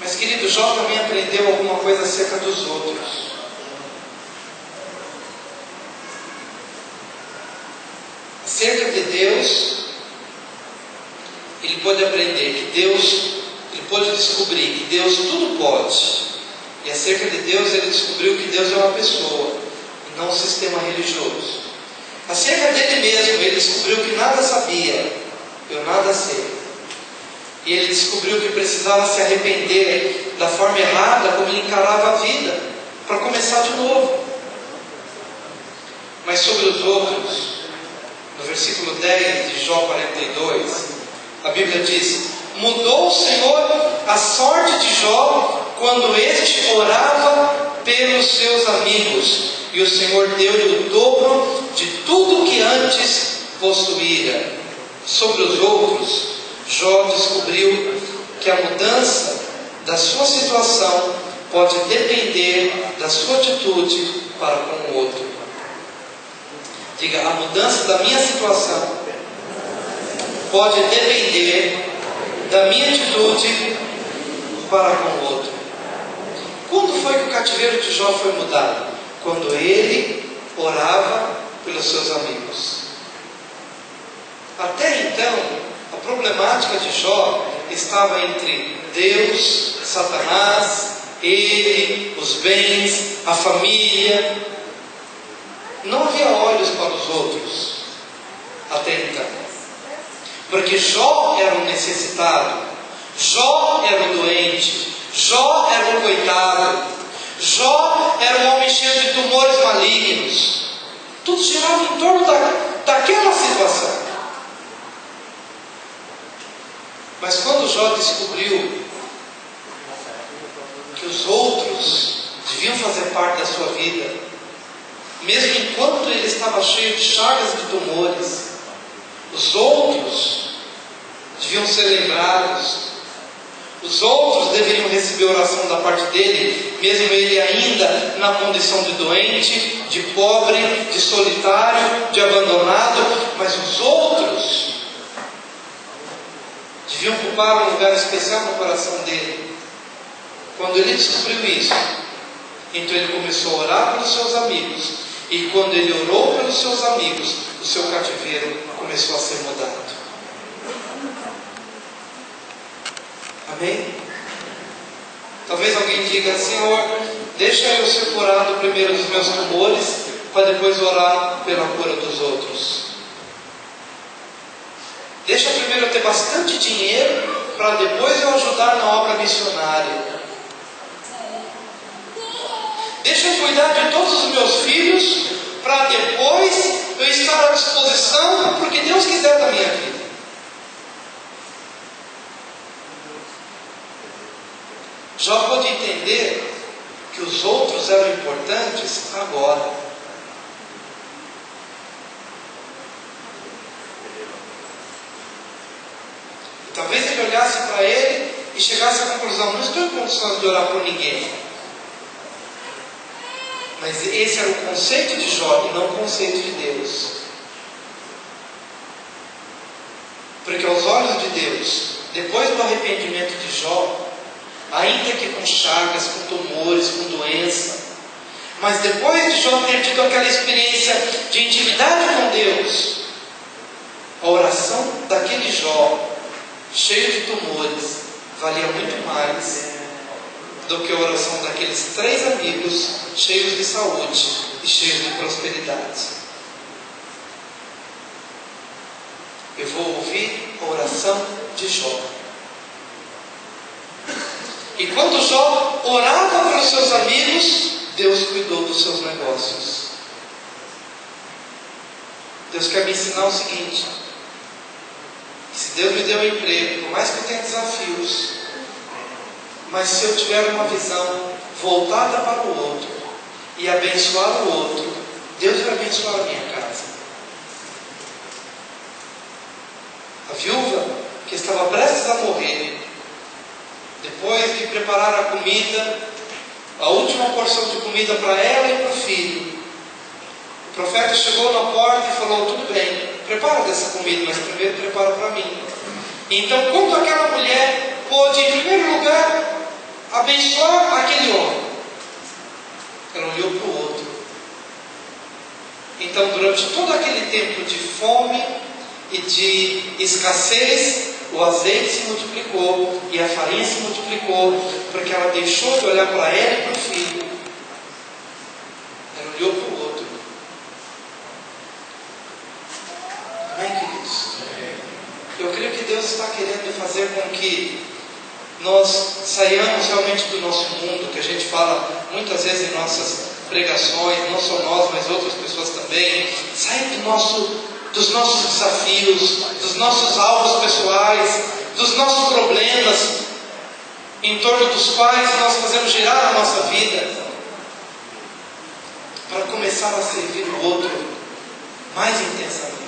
Mas, querido, Jó também aprendeu alguma coisa acerca dos outros. Acerca de Deus, ele pôde aprender que Deus, ele pôde descobrir que Deus tudo pode. E acerca de Deus, ele descobriu que Deus é uma pessoa, e não um sistema religioso. Acerca dele mesmo, ele descobriu que nada sabia, eu nada sei. E ele descobriu que precisava se arrepender da forma errada como ele encarava a vida, para começar de novo. Mas sobre os outros, no versículo 10 de Jó 42, a Bíblia diz: mudou o Senhor a sorte de Jó quando este orava pelos seus amigos, e o Senhor deu-lhe o dobro de tudo que antes possuíra. Sobre os outros, Jó descobriu que a mudança da sua situação pode depender da sua atitude para com o outro. Diga: a mudança da minha situação pode depender da minha atitude para com o outro. Quando foi que o cativeiro de Jó foi mudado? Quando ele orava pelos seus amigos. Até então, a problemática de Jó estava entre Deus, Satanás, ele, os bens, a família. Não havia olhos para os outros até então, porque Jó era um necessitado, Jó era um doente, Jó era um coitado, Jó era um homem cheio de tumores malignos. Tudo girava em torno daquela situação. Mas quando Jó descobriu que os outros deviam fazer parte da sua vida, mesmo enquanto ele estava cheio de chagas de tumores, os outros deviam ser lembrados, os outros deveriam receber oração da parte dele, mesmo ele ainda na condição de doente, de pobre, de solitário, de abandonado. Mas os outros deviam ocupar um lugar especial no coração dele. Quando ele descobriu isso, então ele começou a orar pelos seus amigos. E quando ele orou pelos seus amigos, o seu cativeiro começou a ser mudado. Amém? Talvez alguém diga: Senhor, deixa eu ser curado primeiro dos meus tumores, para depois orar pela cura dos outros. Deixa primeiro eu ter bastante dinheiro, para depois eu ajudar na obra missionária. Deixa eu cuidar de todos os meus filhos, para depois eu estar à disposição para o que Deus quiser da minha vida. Jó pôde entender que os outros eram importantes agora. E talvez ele olhasse para ele e chegasse à conclusão: não estou em condições de orar por ninguém. Mas esse era o conceito de Jó e não o conceito de Deus. Porque aos olhos de Deus, depois do arrependimento de Jó, ainda que com chagas, com tumores, com doença, mas depois de Jó ter tido aquela experiência de intimidade com Deus, a oração daquele Jó, cheio de tumores, valia muito mais do que a oração daqueles 3 amigos cheios de saúde e cheios de prosperidade. Eu vou ouvir a oração de Jó. E quando Jó orava para os seus amigos, Deus cuidou dos seus negócios. Deus quer me ensinar o seguinte: se Deus me deu um emprego, por mais que eu tenha desafios, mas se eu tiver uma visão voltada para o outro e abençoar o outro, Deus vai abençoar a minha casa. A viúva que estava prestes a morrer, depois de preparar a comida, a última porção de comida para ela e para o filho, o profeta chegou na porta e falou: tudo bem, prepara dessa comida, mas primeiro prepara para mim. Então, quando aquela mulher pôde, em primeiro lugar, abençoar aquele homem, ela olhou para o outro. Então, durante todo aquele tempo de fome e de escassez, o azeite se multiplicou e a farinha se multiplicou, porque ela deixou de olhar para ela e para o filho. Ela olhou para o outro. Amém, queridos? Eu creio que Deus está querendo fazer com que nós saiamos realmente do nosso mundo, que a gente fala muitas vezes em nossas pregações, não só nós, mas outras pessoas também. Sair dos nossos desafios, dos nossos alvos pessoais, dos nossos problemas, em torno dos quais nós fazemos girar a nossa vida, para começar a servir o outro mais intensamente.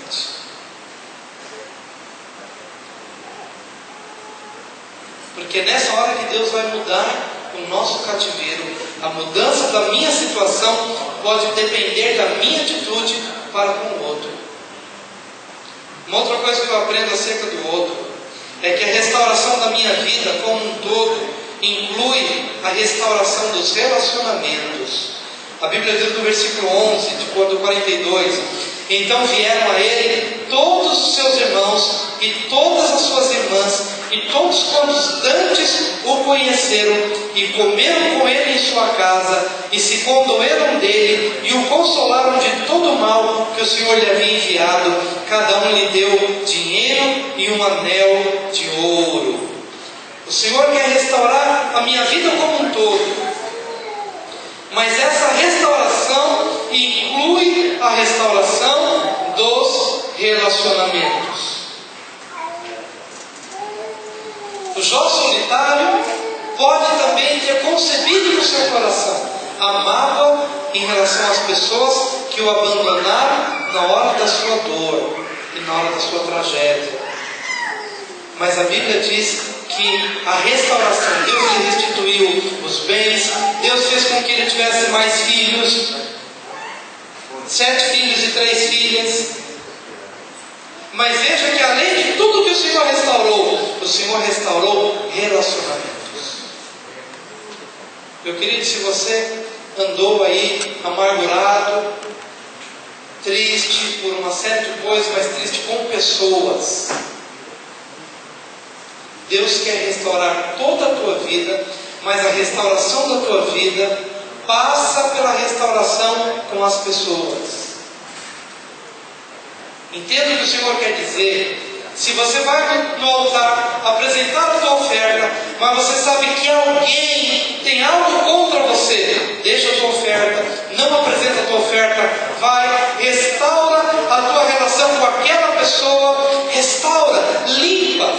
Porque é nessa hora que Deus vai mudar o nosso cativeiro. A mudança da minha situação pode depender da minha atitude para com o outro. Uma outra coisa que eu aprendo acerca do outro é que a restauração da minha vida como um todo inclui a restauração dos relacionamentos. A Bíblia diz no versículo 11, do 42: então vieram a ele todos os seus irmãos e todas as suas irmãs, e todos quantos dantes o conheceram, e comeram com ele em sua casa, e se condoeram dele, e o consolaram de todo o mal que o Senhor lhe havia enviado. Cada um lhe deu dinheiro e um anel de ouro. O Senhor quer restaurar a minha vida como um todo, mas essa restauração inclui a restauração dos relacionamentos. O Jó solitário pode também ter concebido no seu coração a mágoa em relação às pessoas que o abandonaram na hora da sua dor e na hora da sua tragédia. Mas a Bíblia diz que a restauração, Deus lhe restituiu os bens, Deus fez com que ele tivesse mais filhos, 7 filhos e 3 filhas. Mas veja que além de tudo que o Senhor restaurou relacionamentos. Meu querido, se você andou aí amargurado, triste por uma série de coisas, mas triste com pessoas, Deus quer restaurar toda a tua vida, mas a restauração da tua vida passa pela restauração com as pessoas. Entenda o que o Senhor quer dizer. Se você vai no altar apresentar a tua oferta, mas você sabe que alguém tem algo contra você, deixa a tua oferta, não apresenta a tua oferta, vai, restaura a tua relação com aquela pessoa, restaura, limpa,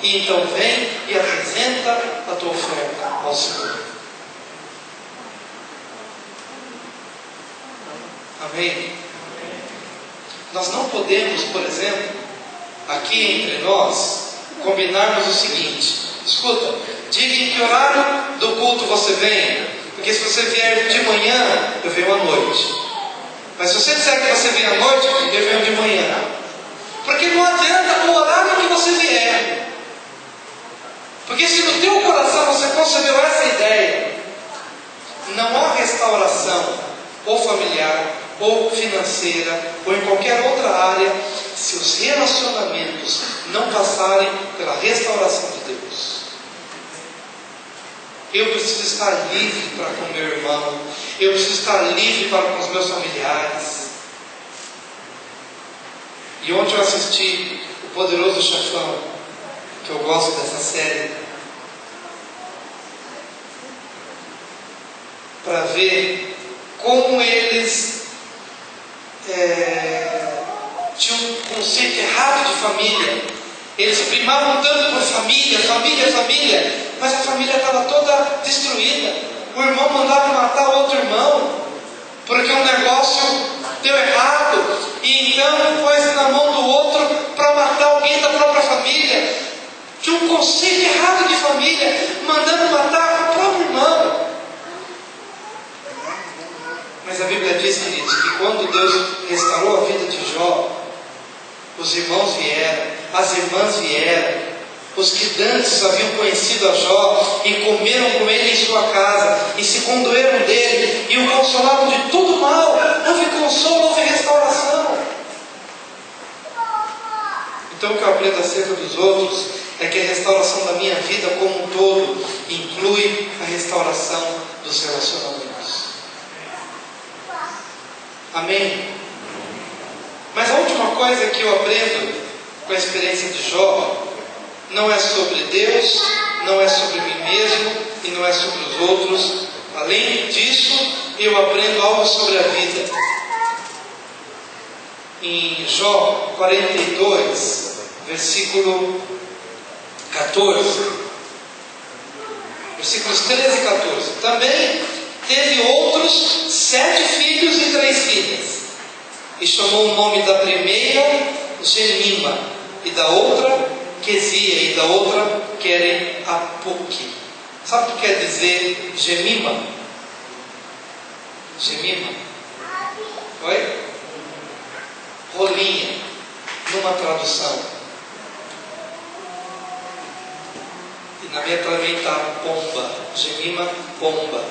e então vem e apresenta a tua oferta ao Senhor. Amém? Nós não podemos, por exemplo, aqui entre nós, combinarmos o seguinte: escuta, diga em que horário do culto você vem, porque se você vier de manhã, eu venho à noite. Mas se você disser que você vem à noite, eu venho de manhã. Porque não adianta o horário que você vier. Porque se no teu coração você concebeu essa ideia, não há restauração, ou familiar, ou financeira, ou em qualquer outra área, se os relacionamentos não passarem pela restauração de Deus. Eu preciso estar livre para com meu irmão, eu preciso estar livre para com os meus familiares. E ontem eu assisti O Poderoso Chefão, que eu gosto dessa série, para ver como eles tinham um conceito errado de família. Eles primavam tanto por família, mas a família estava toda destruída. O irmão mandava matar o outro irmão, porque um negócio deu errado, e então pôs na mão do outro para matar alguém da própria família. Tinha um conceito errado de família, mandando matar o próprio irmão. Mas a Bíblia diz, queridos, que quando Deus restaurou a vida de Jó, os irmãos vieram, as irmãs vieram, os que dantes haviam conhecido a Jó e comeram com ele em condoeram dele e o consolaram de todo mal. Houve consolo, houve restauração. Então o que eu aprendo acerca dos outros é que a restauração da minha vida como um todo inclui a restauração dos relacionamentos. Amém? Mas a última coisa que eu aprendo com a experiência de Jó não é sobre Deus, não é sobre mim mesmo e não é sobre os outros. Além disso, eu aprendo algo sobre a vida. Em Jó 42, versículo 14, versículos 13 e 14. Também teve outros 7 filhos e 3 filhas, e chamou o nome da primeira Gemima, e da outra Quesia, e da outra Queren-Apuque. Sabe o que quer dizer Gemima? Gemima? Oi? Rolinha, numa tradução. E na minha também está pomba. Gemima, pomba.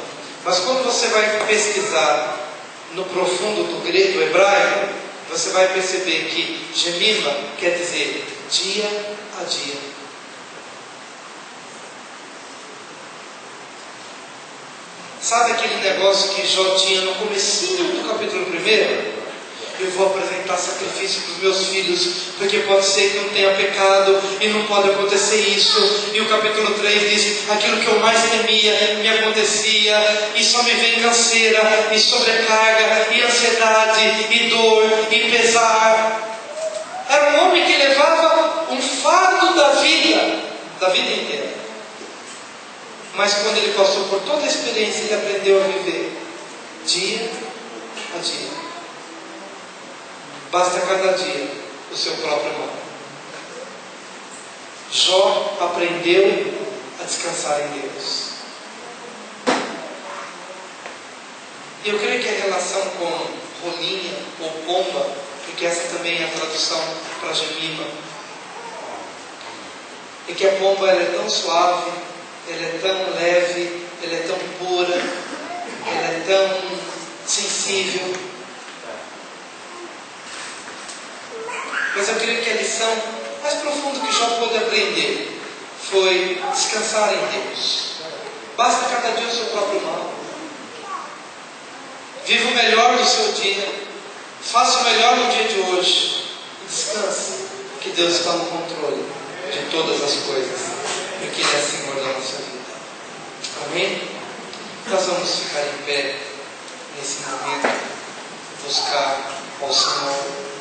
Mas quando você vai pesquisar no profundo do grego hebraico, você vai perceber que Gemima quer dizer dia a dia. Sabe aquele negócio que Jó tinha no comecinho do capítulo 1? Eu vou apresentar sacrifício para os meus filhos, porque pode ser que não tenha pecado e não pode acontecer isso. E o capítulo 3 diz: aquilo que eu mais temia me acontecia, e só me vem canseira, e sobrecarga, e ansiedade, e dor, e pesar. Era um homem que levava um fardo da vida inteira. Mas quando ele passou por toda a experiência, ele aprendeu a viver dia a dia. Basta cada dia o seu próprio mal. Jó aprendeu a descansar em Deus. E eu creio que a relação com rolinha ou pomba, porque essa também é a tradução para Gemima, é que a pomba ela é tão suave, ela é tão leve, ela é tão pura, ela é tão sensível. Mas eu creio que a lição mais profunda que Jó pôde aprender foi descansar em Deus. Basta cada dia o seu próprio mal. Viva o melhor do seu dia. Faça o melhor no dia de hoje. E descanse, que Deus está no controle de todas as coisas, porque Ele é Senhor da nossa vida. Amém? Nós vamos ficar em pé nesse momento, buscar ao Senhor.